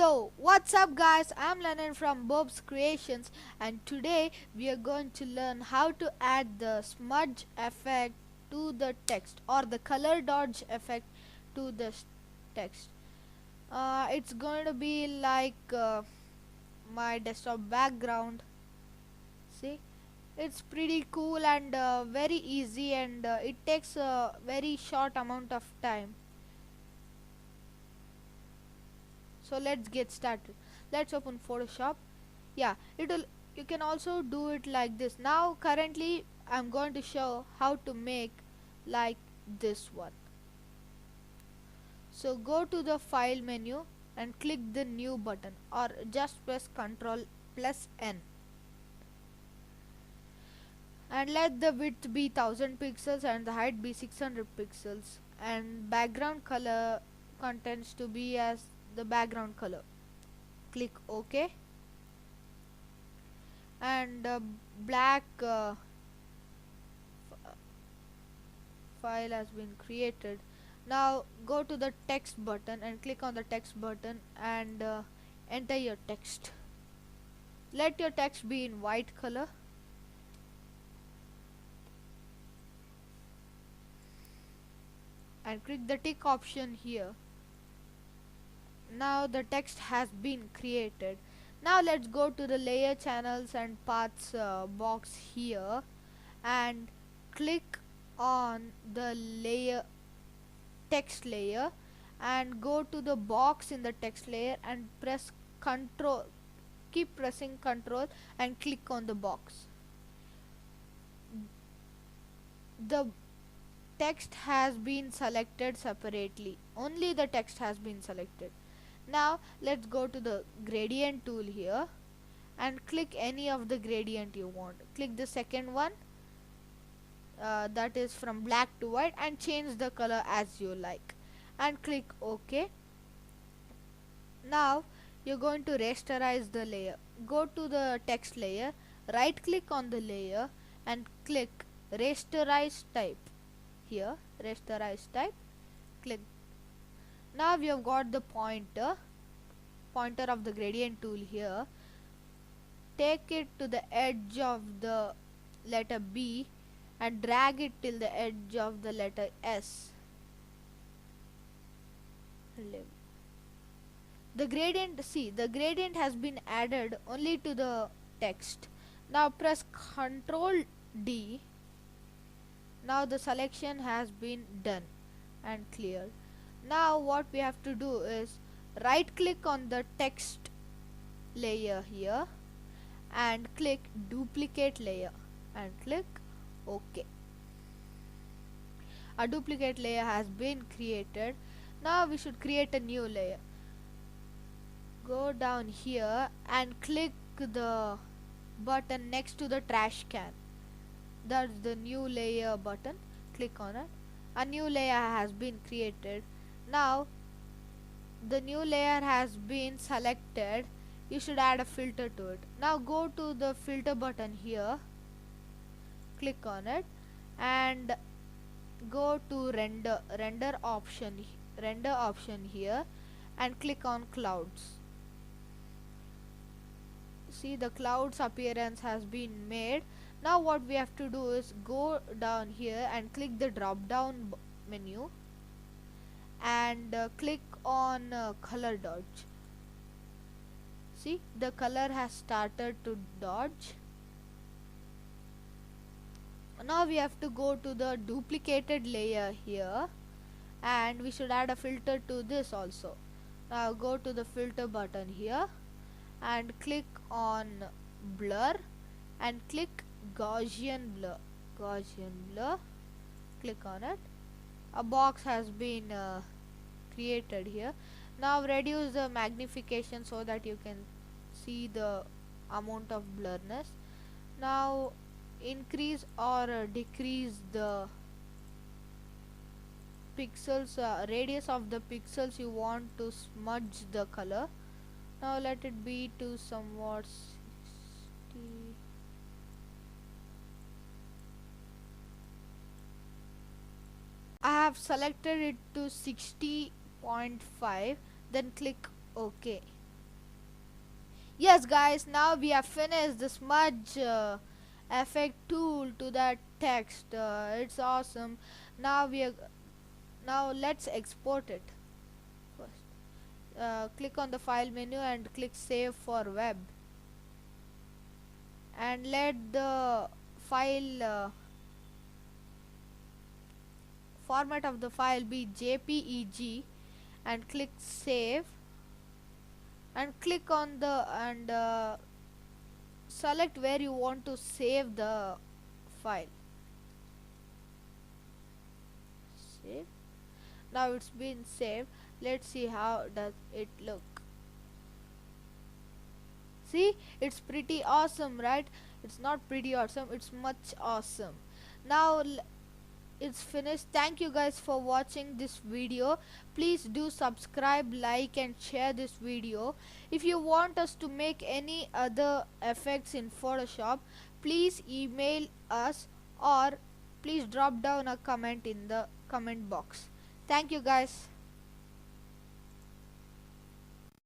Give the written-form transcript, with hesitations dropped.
Yo, what's up guys? I'm Lennon from Bob's Creations and today we are going to learn how to add the smudge effect to the text or the color dodge effect to the text. It's going to be like my desktop background. See, it's pretty cool and very easy and it takes a very short amount of time. So let's get started. Let's open Photoshop. Yeah, it'll you can also do it like this. Now currently I'm going to show how to make like this one. So go to the file menu and click the new button or just press Ctrl plus N and let the width be 1000 pixels and the height be 600 pixels and background color contents to be as the background color. Click OK and black file has been created. Now go to the text button and click on the text button and enter your text. Let your text be in white color and click the tick option here. Now the text has been created. Now let's go to the layer channels and paths box here and click on the layer text layer and go to the box in the text layer and press Ctrl. Keep pressing Ctrl and click on the box. The text has been selected separately. Only the text has been selected. Now let's go to the gradient tool here and click any of the gradient you want. Click the second one, that is from black to white, and change the color as you like and click OK. Now you're going to rasterize the layer. Go to the text layer, right click on the layer and click rasterize type. Here rasterize type, click. Now we have got the pointer of the gradient tool here. Take it to the edge of the letter B and drag it till the edge of the letter S. The gradient has been added only to the text. Now press Ctrl D. Now the selection has been done and cleared. Now what we have to do is right click on the text layer here and click duplicate layer and click OK. A duplicate layer has been created. Now we should create a new layer. Go down here and click the button next to the trash can. That's the new layer button. Click on it. A new layer has been created. Now the new layer has been selected. You should add a filter to it. Now go to the filter button here, click on it and go to render option here and click on clouds. See, the clouds appearance has been made. Now what we have to do is go down here and click the drop down menu and click on color dodge. See, the color has started to dodge. Now we have to go to the duplicated layer here and we should add a filter to this also. Now go to the filter button here and click on blur and click Gaussian blur. Click on it. A box has been created here. Now reduce the magnification so that you can see the amount of blurriness. Now increase or decrease the pixels, radius of the pixels you want to smudge the color. Now let it be to somewhat 60. I have selected it to 60.5, then click OK. Yes guys, now we have finished the smudge effect tool to that text. It's awesome. Now now let's export it first. Click on the file menu and click save for web, and let the file format of the file be JPEG, and click save, and click on the and select where you want to save the file. Save. Now it's been saved. Let's see how does it look. See, it's pretty awesome, right? It's not pretty awesome, it's much awesome. Now it's finished. Thank you guys for watching this video. Please do subscribe, like and share this video. If you want us to make any other effects in Photoshop, please email us, or please drop down a comment in the comment box. Thank you guys.